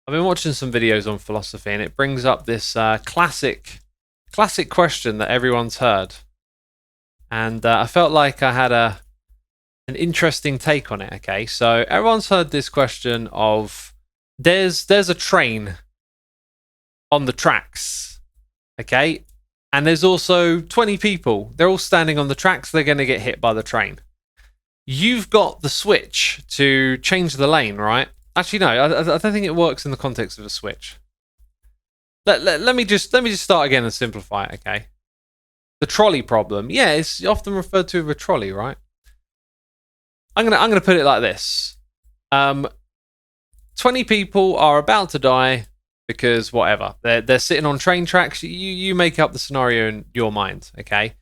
I've been watching some videos on philosophy, and it brings up this classic question that everyone's heard, and I felt like I had an interesting take on it. Okay, so everyone's heard this question of there's a train on the tracks, okay, and there's also 20 people. They're all standing on the tracks. They're going to get hit by the train. You've got the switch to change the lane, right? Actually, no, I don't think it works in the context of a switch. Let me just start again and simplify it, okay? The trolley problem. Yeah, it's often referred to as a trolley, right? I'm gonna put it like this. 20 people are about to die because whatever. They're sitting on train tracks. You make up the scenario in your mind, okay?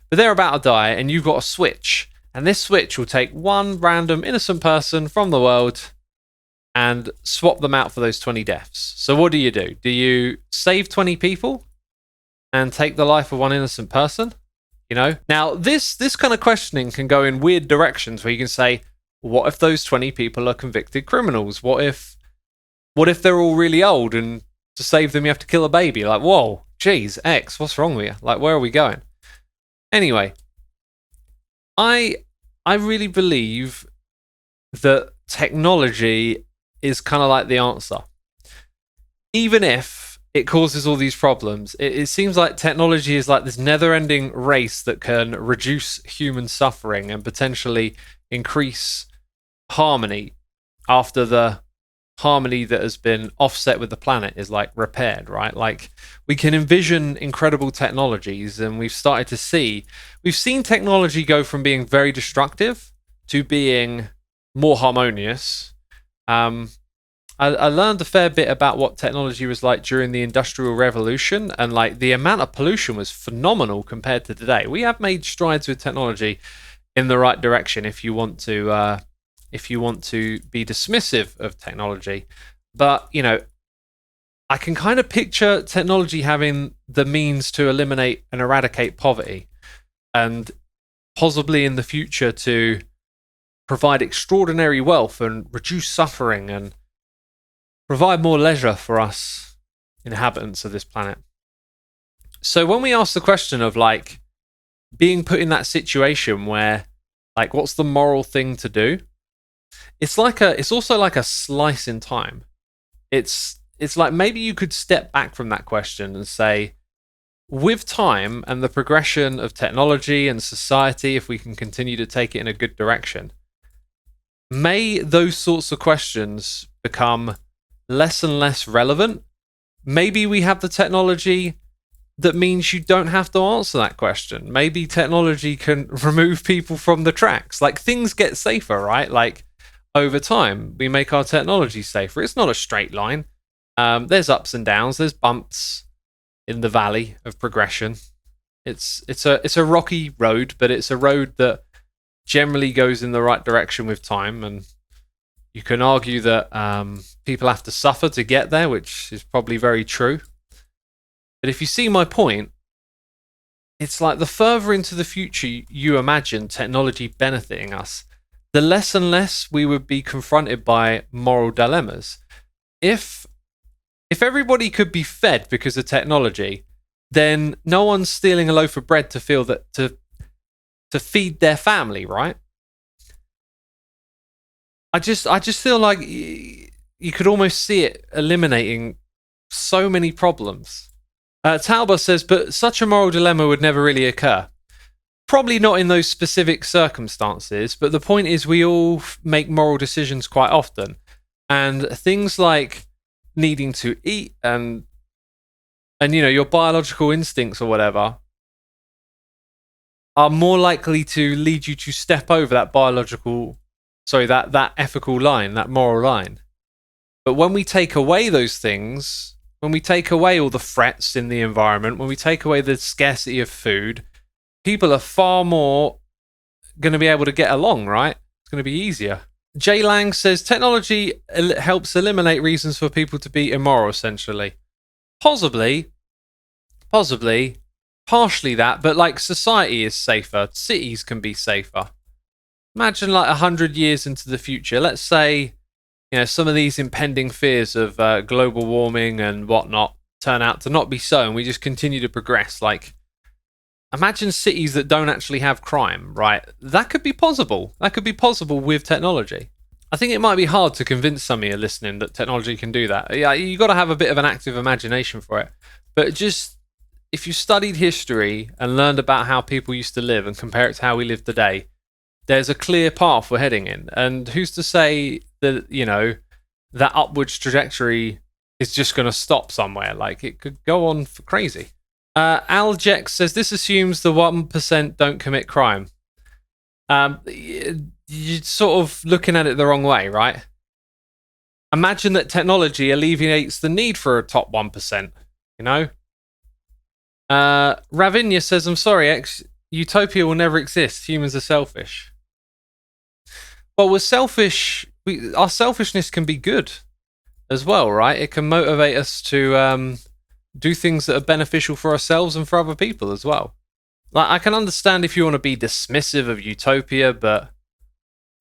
But they're about to die, and you've got a switch. And this switch will take one random innocent person from the world and swap them out for those 20 deaths. So what do? Do you save 20 people and take the life of one innocent person? You know? Now, this kind of questioning can go in weird directions where you can say, what if those 20 people are convicted criminals? What if they're all really old and to save them you have to kill a baby? Like, whoa, geez, X, what's wrong with you? Like, where are we going? Anyway, I really believe that technology is kind of like the answer. Even if it causes all these problems, it seems like technology is like this never-ending race that can reduce human suffering and potentially increase harmony after the harmony that has been offset with the planet is like repaired, right? Like we can envision incredible technologies, and we've seen technology go from being very destructive to being more harmonious. I learned a fair bit about what technology was like during the Industrial Revolution, and like the amount of pollution was phenomenal compared to today. We have made strides with technology in the right direction if you want to be dismissive of technology. But, you know, I can kind of picture technology having the means to eliminate and eradicate poverty, and possibly in the future to provide extraordinary wealth and reduce suffering and provide more leisure for us inhabitants of this planet. So when we ask the question of like being put in that situation where like what's the moral thing to do, it's also like a slice in time. It's like maybe you could step back from that question and say, with time and the progression of technology and society, if we can continue to take it in a good direction, may those sorts of questions become less and less relevant. Maybe we have the technology that means you don't have to answer that question. Maybe technology can remove people from the tracks. Like things get safer, right? Like over time, we make our technology safer. It's not a straight line. There's ups and downs. There's bumps in the valley of progression. It's a rocky road, but it's a road that generally goes in the right direction with time. And you can argue that people have to suffer to get there, which is probably very true. But if you see my point, it's like the further into the future you imagine technology benefiting us, the less and less we would be confronted by moral dilemmas. If everybody could be fed because of technology, then no one's stealing a loaf of bread to feel that to feed their family, right? I just feel like you could almost see it eliminating so many problems. Talbot says, but such a moral dilemma would never really occur. Probably not in those specific circumstances, but the point is we all make moral decisions quite often. And things like needing to eat and you know, your biological instincts or whatever are more likely to lead you to step over that that ethical line, that moral line. But when we take away those things, when we take away all the threats in the environment, when we take away the scarcity of food, people are far more going to be able to get along, right? It's going to be easier. Jay Lang says, technology helps eliminate reasons for people to be immoral, essentially. Possibly, partially that, but like society is safer. Cities can be safer. Imagine like 100 years into the future. Let's say some of these impending fears of global warming and whatnot turn out to not be so, and we just continue to progress. Like, imagine cities that don't actually have crime, right? That could be possible. That could be possible with technology. I think it might be hard to convince some of you listening that technology can do that. Yeah, you got to have a bit of an active imagination for it. But just if you studied history and learned about how people used to live and compare it to how we live today, there's a clear path we're heading in. And who's to say that, that upwards trajectory is just going to stop somewhere? Like, it could go on for crazy. Aljex says, this assumes the 1% don't commit crime. You're sort of looking at it the wrong way, right? Imagine that technology alleviates the need for a top 1%, Ravinia says, I'm sorry, X, utopia will never exist. Humans are selfish. Well, we're selfish. Our selfishness can be good as well, right? It can motivate us to do things that are beneficial for ourselves and for other people as well. Like, I can understand if you want to be dismissive of utopia, but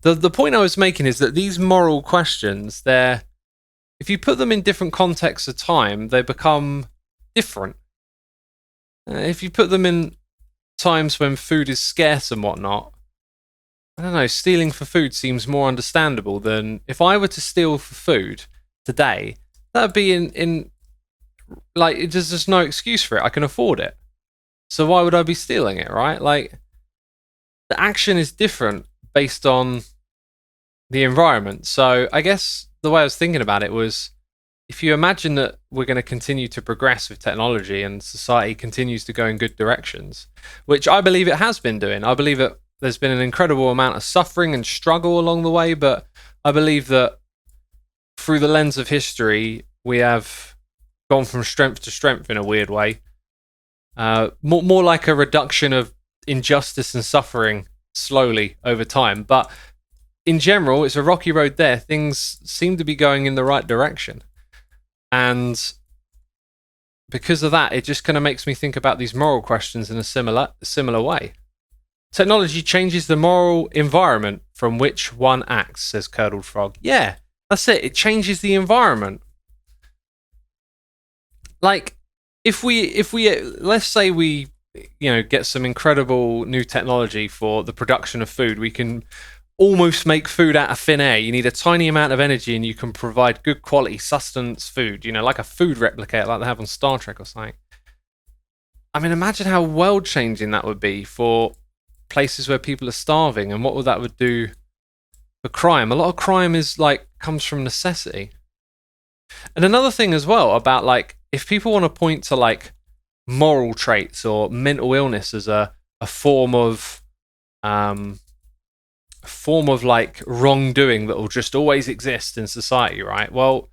the point I was making is that these moral questions, if you put them in different contexts of time, they become different. If you put them in times when food is scarce and whatnot, I don't know, stealing for food seems more understandable than if I were to steal for food today. That would be in like, there's just no excuse for it. I can afford it. So why would I be stealing it, right? Like, the action is different based on the environment. So I guess the way I was thinking about it was, if you imagine that we're going to continue to progress with technology and society continues to go in good directions, which I believe it has been doing. I believe that there's been an incredible amount of suffering and struggle along the way, but I believe that through the lens of history, we have gone from strength to strength in a weird way. More like a reduction of injustice and suffering slowly over time. But in general, it's a rocky road there. Things seem to be going in the right direction. And because of that, it just kind of makes me think about these moral questions in a similar way. Technology changes the moral environment from which one acts, says Curdled Frog. Yeah, that's it. It changes the environment. Like, if we let's say we get some incredible new technology for the production of food, we can almost make food out of thin air. You need a tiny amount of energy and you can provide good quality sustenance food, like a food replicator like they have on Star Trek or something. I mean, imagine how world changing that would be for places where people are starving, and what that would do for crime. A lot of crime comes from necessity. And another thing as well about, like, if people want to point to like moral traits or mental illness as a form of like wrongdoing that will just always exist in society, right? Well,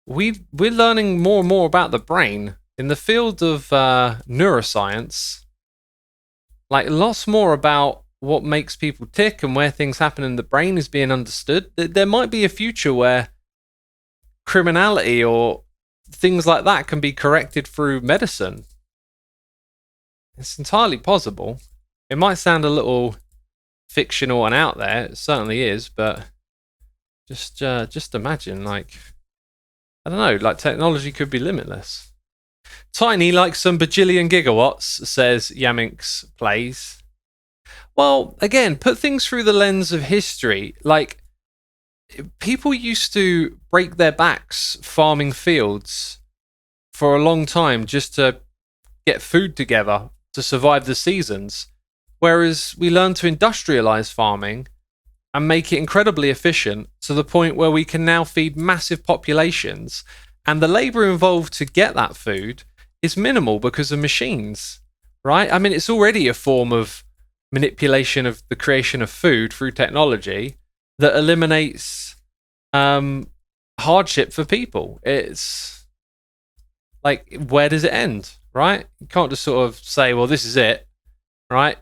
we're learning more and more about the brain in the field of neuroscience. Like, lots more about what makes people tick and where things happen in the brain is being understood. There might be a future where criminality or things like that can be corrected through medicine. It's entirely possible. It might sound a little fictional and out there. It certainly is, but just imagine, like, I don't know, like, technology could be limitless. Tiny like some bajillion gigawatts, says Yaminx Plays. Well, again, put things through the lens of history. Like, people used to break their backs farming fields for a long time just to get food together to survive the seasons. Whereas we learned to industrialize farming and make it incredibly efficient to the point where we can now feed massive populations, and the labor involved to get that food is minimal because of machines, right? I mean, it's already a form of manipulation of the creation of food through technology that eliminates hardship for people. It's like, where does it end, right? You can't just sort of say, well, this is it, right?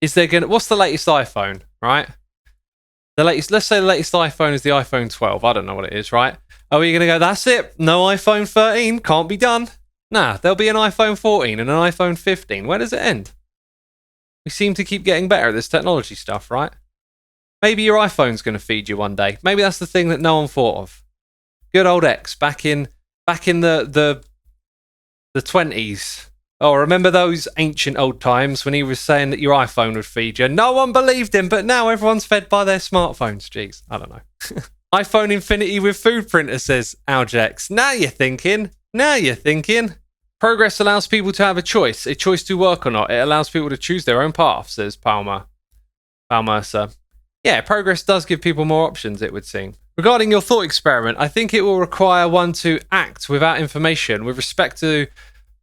What's the latest iPhone, right? Let's say the latest iPhone is the iPhone 12. I don't know what it is, right? Are we going to go, that's it? No iPhone 13, can't be done. Nah, there'll be an iPhone 14 and an iPhone 15. Where does it end? We seem to keep getting better at this technology stuff, right? Maybe your iPhone's going to feed you one day. Maybe that's the thing that no one thought of. Good old X back in the 20s. Oh, remember those ancient old times when he was saying that your iPhone would feed you? No one believed him, but now everyone's fed by their smartphones. Jeez, I don't know. iPhone Infinity with food printer, says Algex. Now you're thinking. Now you're thinking. Progress allows people to have a choice to work or not. It allows people to choose their own path, says Palmerser. Yeah, progress does give people more options, it would seem. Regarding your thought experiment, I think it will require one to act without information. With respect to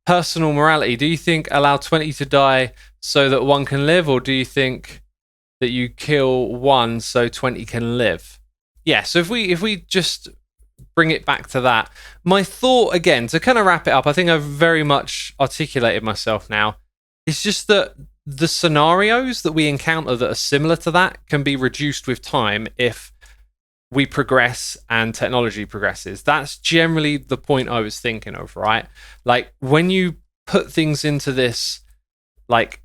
personal morality, do you think allow 20 to die so that one can live, or do you think that you kill one so 20 can live? Yeah, so if we just bring it back to that, my thought, again, to kind of wrap it up, I think I've very much articulated myself now. It's just that the scenarios that we encounter that are similar to that can be reduced with time if we progress and technology progresses. That's generally the point I was thinking of, right? Like, when you put things into this, like,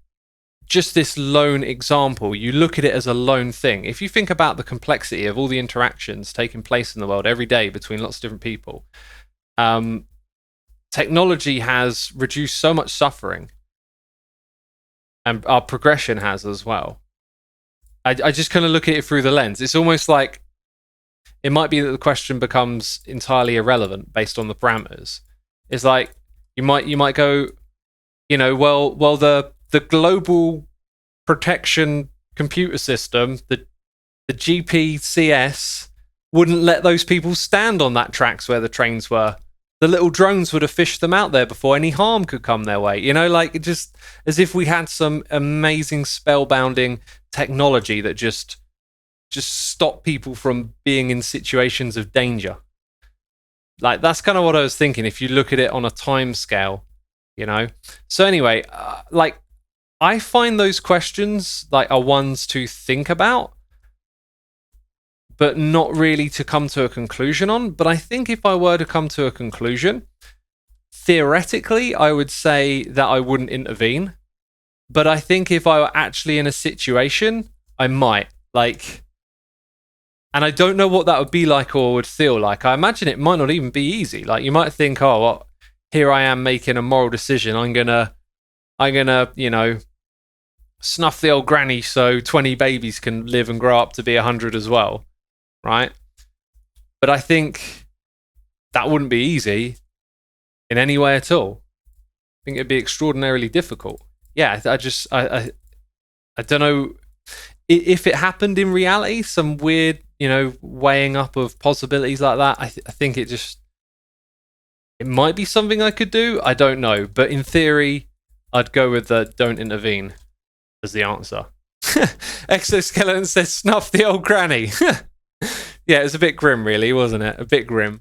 just this lone example, you look at it as a lone thing. If you think about the complexity of all the interactions taking place in the world every day between lots of different people, technology has reduced so much suffering, and our progression has as well. I just kind of look at it through the lens. It's almost like it might be that the question becomes entirely irrelevant based on the parameters. It's like you might go, well the global protection computer system, the GPCS, wouldn't let those people stand on that tracks where the trains were. The little drones would have fished them out there before any harm could come their way. Like, it just as if we had some amazing spellbinding technology that just stop people from being in situations of danger. Like, that's kind of what I was thinking if you look at it on a time scale, So anyway, I find those questions are ones to think about, but not really to come to a conclusion on. But I think if I were to come to a conclusion, theoretically, I would say that I wouldn't intervene. But I think if I were actually in a situation, I might. And I don't know what that would be like or would feel like. I imagine it might not even be easy. Like, you might think, oh, well, here I am making a moral decision. I'm gonna, snuff the old granny so 20 babies can live and grow up to be 100 as well, right? But I think that wouldn't be easy in any way at all. I think it'd be extraordinarily difficult. Yeah, I don't know if it happened in reality, some weird, weighing up of possibilities like that. I think it might be something I could do. I don't know. But in theory, I'd go with the don't intervene as the answer. Exoskeleton says snuff the old granny. Yeah, it's a bit grim, really, wasn't it? A bit grim.